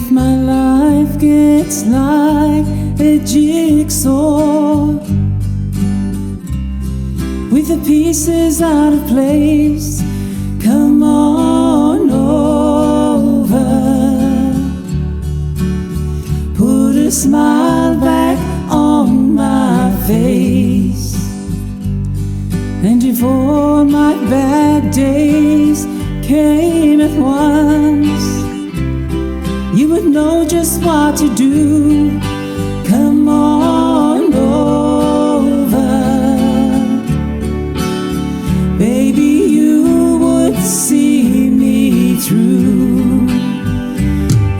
If my life gets like a jigsaw with the pieces out of place, come on over. Put a smile back on my face, and if all my bad days came at once, you would know just what to do. Come on over. Baby, you would see me through.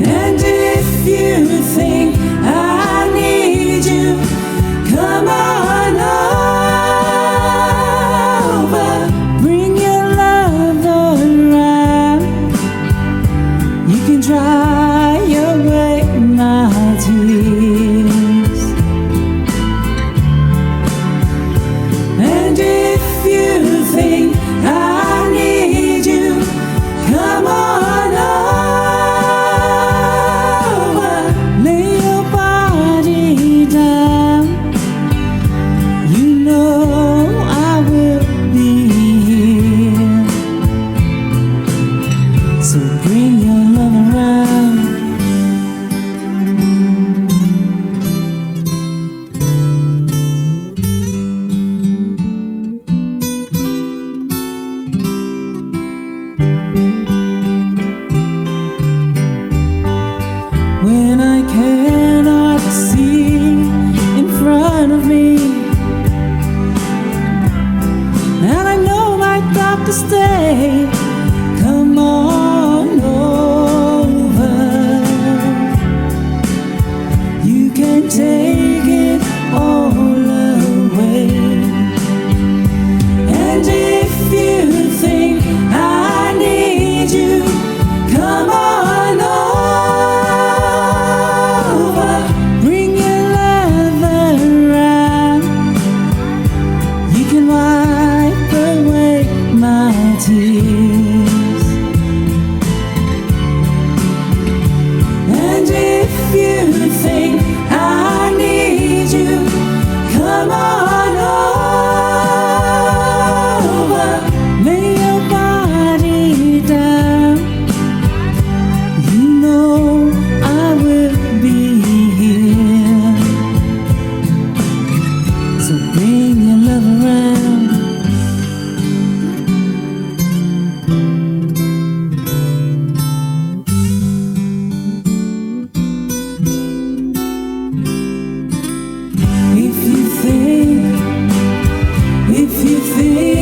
And if you think I need you, come on over. Bring your love around. You can dry away my tears. And if you think I need you, come on over. Lay your body down. You know I will be here. So bring your love around. When I cannot see in front of me, and I know I got to stay, come on over. You can take it all away. And if you think I need you, come on over. Bring your love around. You can wipe away my tears. And if you think I need you, come on over. Lay your body down. You know I will be here. So bring your love around. If you think